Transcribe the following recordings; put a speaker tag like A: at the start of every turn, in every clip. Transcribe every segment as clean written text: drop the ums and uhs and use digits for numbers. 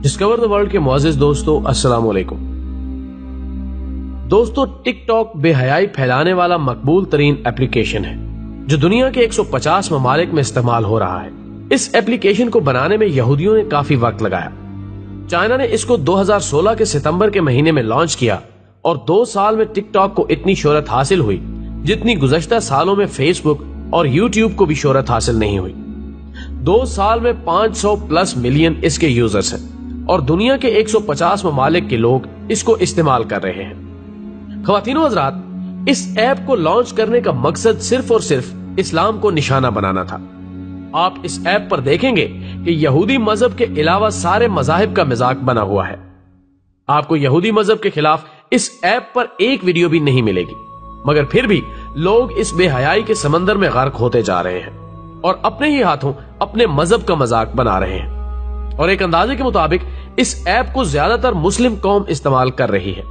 A: Discover the world کے معزز دوستو، السلام علیکم۔ دوستو، ٹک ٹاک بے حیائی پھیلانے والا مقبول ترین ایپلیکیشن ہے جو دنیا کے 150 ممالک میں استعمال ہو رہا ہے۔ اس ایپلیکیشن کو بنانے میں یہودیوں نے کافی وقت لگایا۔ چائنا نے اس کو 2016 کے ستمبر کے مہینے میں لانچ کیا اور 2 سال میں ٹک ٹاک کو اتنی شہرت حاصل ہوئی جتنی گزشتہ سالوں میں فیس بک اور یوٹیوب کو بھی شہرت حاصل نہیں ہوئی۔ 2 سال میں 500+ ملین اس کے یوزرز ہیں اور دنیا کے 150 ممالک کے لوگ اس کو استعمال کر رہے ہیں۔ خواتین و حضرات، اس ایپ کو لانچ کرنے کا مقصد صرف اور صرف اسلام کو نشانہ بنانا تھا۔ آپ اس ایپ پر دیکھیں گے کہ یہودی مذہب کے علاوہ سارے مذاہب کا مذاق بنا ہوا ہے۔ آپ کو یہودی مذہب کے خلاف اس ایپ پر ایک ویڈیو بھی نہیں ملے گی، مگر پھر بھی لوگ اس بے حیائی کے سمندر میں غرق ہوتے جا رہے ہیں اور اپنے ہی ہاتھوں اپنے مذہب کا مذاق بنا رہے ہیں۔ اور ایک اندازے کے مطابق اس ایپ کو زیادہ تر مسلم قوم استعمال کر رہی ہے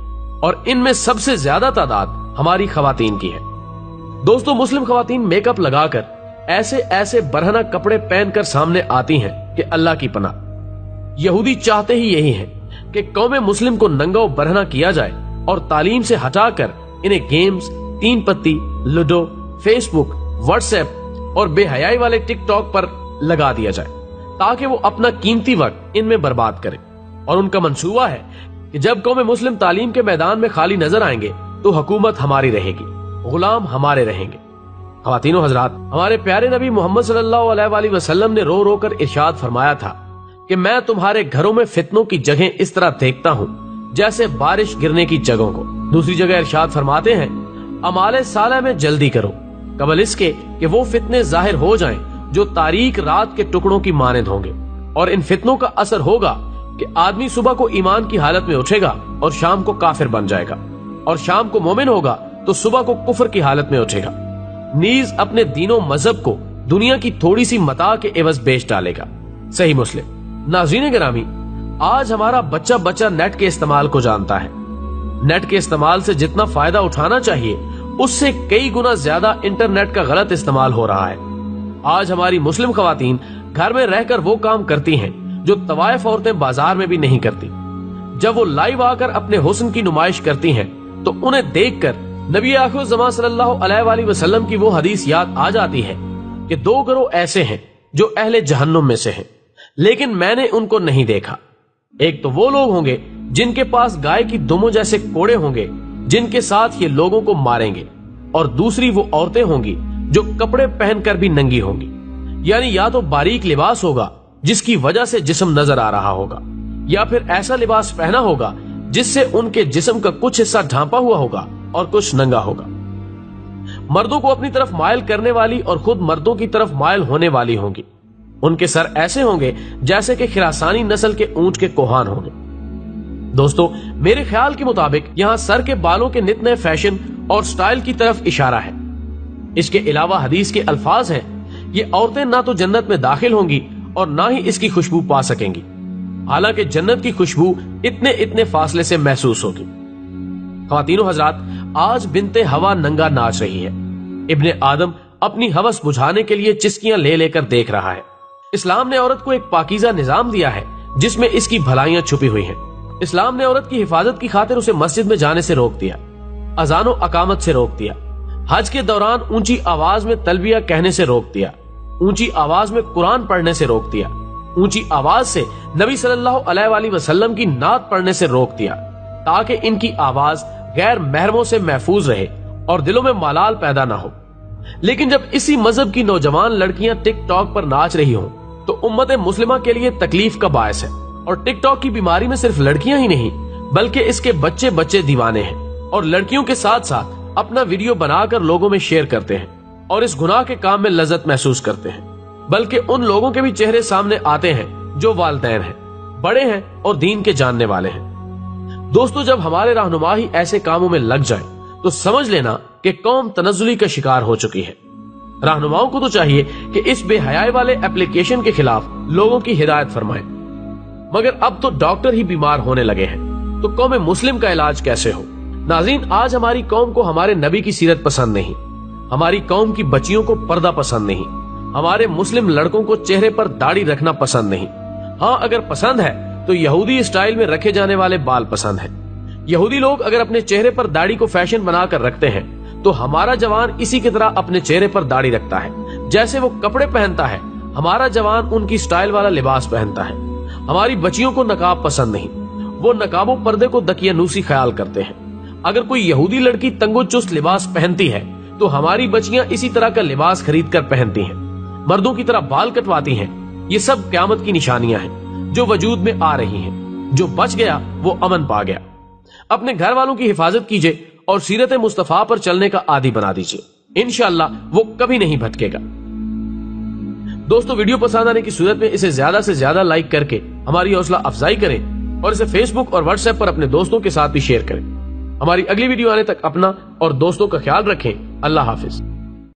A: اور ان میں سب سے زیادہ تعداد ہماری خواتین کی ہے۔ دوستو، مسلم خواتین میک اپ لگا کر ایسے برہنہ کپڑے پہن کر سامنے آتی ہیں کہ اللہ کی پناہ۔ یہودی چاہتے ہی یہی ہیں کہ قوم مسلم کو ننگا و برہنہ کیا جائے اور تعلیم سے ہٹا کر انہیں گیمز، 3 پتی، لوڈو، فیس بک، واٹس ایپ اور بے حیائی والے ٹک ٹاک پر لگا دیا جائے تاکہ وہ اپنا قیمتی وقت ان میں برباد کرے۔ اور ان کا منصوبہ ہے کہ جب قوم مسلم تعلیم کے میدان میں خالی نظر آئیں گے تو حکومت ہماری رہے گی، غلام ہمارے رہیں گے۔ خواتین و حضرات، ہمارے پیارے نبی محمد صلی اللہ علیہ وآلہ وسلم نے رو رو کر ارشاد فرمایا تھا کہ میں تمہارے گھروں میں فتنوں کی جگہیں اس طرح دیکھتا ہوں جیسے بارش گرنے کی جگہوں کو۔ دوسری جگہ ارشاد فرماتے ہیں، اعمال صالح میں جلدی کرو قبل اس کے کہ وہ فتنے ظاہر ہو جائیں جو تاریک رات کے ٹکڑوں کی مانند ہوں گے۔ اور ان فتنوں کا اثر ہوگا کہ آدمی صبح کو ایمان کی حالت میں اٹھے گا اور شام کو کافر بن جائے گا، اور شام کو مومن ہوگا تو صبح کو کفر کی حالت میں اٹھے گا، نیز اپنے دین و مذہب کو دنیا کی تھوڑی سی متاع کے عوض بیچ ڈالے گا۔ صحیح مسلم۔ ناظرین گرامی، آج ہمارا بچہ نیٹ کے استعمال کو جانتا ہے۔ نیٹ کے استعمال سے جتنا فائدہ اٹھانا چاہیے اس سے کئی گنا زیادہ انٹرنیٹ کا غلط استعمال ہو رہا ہے۔ آج ہماری مسلم خواتین گھر میں رہ کر وہ کام کرتی ہیں جو طوائف عورتیں بازار میں بھی نہیں کرتی۔ جب وہ لائیو آ کر اپنے حسن کی نمائش کرتی ہیں تو انہیں دیکھ کر نبی آخر زمان صلی اللہ علیہ وآلہ وسلم کی وہ حدیث یاد آ جاتی ہے کہ 2 گروہ ایسے ہیں جو اہل جہنم میں سے ہیں، لیکن میں نے ان کو نہیں دیکھا۔ ایک تو وہ لوگ ہوں گے جن کے پاس گائے کی دموں جیسے کوڑے ہوں گے جن کے ساتھ یہ لوگوں کو ماریں گے، اور دوسری وہ عورتیں ہوں گی جو کپڑے پہن کر بھی ننگی ہوں گی، یعنی یا تو باریک لباس ہوگا جس کی وجہ سے جسم نظر آ رہا ہوگا، یا پھر ایسا لباس پہنا ہوگا جس سے ان کے جسم کا کچھ حصہ ڈھانپا ہوا ہوگا اور کچھ ننگا ہوگا۔ مردوں کو اپنی طرف مائل کرنے والی اور خود مردوں کی طرف مائل ہونے والی ہوں گی۔ ان کے سر ایسے ہوں گے جیسے کہ خراسانی نسل کے اونٹ کے کوہان ہوں گے۔ دوستو، میرے خیال کے مطابق یہاں سر کے بالوں کے نت نئے فیشن اور سٹائل کی طرف اشارہ ہے۔ اس کے علاوہ حدیث کے الفاظ ہیں، یہ عورتیں نہ تو جنت میں داخل ہوں گی اور نہ ہی اس کی خوشبو پا سکیں گی، حالانکہ جنت کی خوشبو اتنے فاصلے سے محسوس ہوگی۔ خواتین و حضرات، آج بنت ہوا ننگا ناچ رہی ہے۔ ابن آدم اپنی ہوس بجھانے کے لیے چسکیاں لے کر دیکھ رہا ہے۔ اسلام نے عورت کو ایک پاکیزہ نظام دیا ہے جس میں اس کی بھلائیاں چھپی ہوئی ہیں۔ اسلام نے عورت کی حفاظت کی خاطر اسے مسجد میں جانے سے روک دیا، اذان و اقامت سے روک دیا، حج کے دوران اونچی آواز میں تلبیہ کہنے سے روک دیا، اونچی آواز میں قرآن پڑھنے سے روک دیا، اونچی آواز سے نبی صلی اللہ علیہ وآلہ وسلم کی نعت پڑھنے سے روک دیا تاکہ ان کی آواز غیر محرموں سے محفوظ رہے اور دلوں میں ملال پیدا نہ ہو۔ لیکن جب اسی مذہب کی نوجوان لڑکیاں ٹک ٹاک پر ناچ رہی ہوں تو امت مسلمہ کے لیے تکلیف کا باعث ہے۔ اور ٹک ٹاک کی بیماری میں صرف لڑکیاں ہی نہیں بلکہ اس کے بچے دیوانے ہیں اور لڑکیوں کے ساتھ ساتھ اپنا ویڈیو بنا کر لوگوں میں شیئر کرتے ہیں اور اس گناہ کے کام میں لذت محسوس کرتے ہیں۔ بلکہ ان لوگوں کے بھی چہرے سامنے آتے ہیں جو والدین ہیں، بڑے ہیں اور دین کے جاننے والے ہیں۔ دوستو، جب ہمارے رہنما ہی ایسے کاموں میں لگ جائیں تو سمجھ لینا کہ قوم تنزلی کا شکار ہو چکی ہے۔ رہنماؤں کو تو چاہیے کہ اس بے حیائی والے ایپلیکیشن کے خلاف لوگوں کی ہدایت فرمائیں، مگر اب تو ڈاکٹر ہی بیمار ہونے لگے ہیں تو قوم مسلم کا علاج کیسے ہو؟ ناظرین، آج ہماری قوم کو ہمارے نبی کی سیرت پسند نہیں، ہماری قوم کی بچیوں کو پردہ پسند نہیں، ہمارے مسلم لڑکوں کو چہرے پر داڑھی رکھنا پسند نہیں۔ ہاں، اگر پسند ہے تو تو یہودی اسٹائل میں رکھے جانے والے بال پسند ہیں۔ یہودی لوگ اگر اپنے چہرے پر داڑھی کو فیشن بنا کر رکھتے ہیں تو ہمارا جوان اسی کی طرح اپنے چہرے پر داڑھی رکھتا ہے۔ جیسے وہ کپڑے پہنتا ہے، ہمارا جوان ان کی سٹائل والا لباس پہنتا ہے۔ ہماری بچیوں کو نقاب پسند نہیں، وہ نقاب و پردے کو دقیانوسی خیال کرتے ہیں۔ اگر کوئی یہودی لڑکی تنگ و چست لباس پہنتی ہے تو ہماری بچیاں اسی طرح کا لباس خرید کر پہنتی ہیں، مردوں کی طرح بال کٹواتی ہیں۔ یہ سب قیامت کی نشانیاں ہیں جو وجود میں آ رہی ہیں۔ جو بچ گیا وہ امن پا گیا۔ اپنے گھر والوں کی حفاظت کیجئے اور سیرت مصطفیٰ پر چلنے کا عادی بنا دیجئے، انشاءاللہ وہ کبھی نہیں بھٹکے گا۔ دوستو، ویڈیو پسند آنے کی صورت میں اسے زیادہ سے زیادہ لائک کر کے ہماری حوصلہ افزائی کریں اور اسے فیس بک اور واٹس ایپ پر اپنے دوستوں کے ساتھ بھی شیئر کریں۔ ہماری اگلی ویڈیو آنے تک اپنا اور دوستوں کا خیال رکھیں۔ اللہ حافظ۔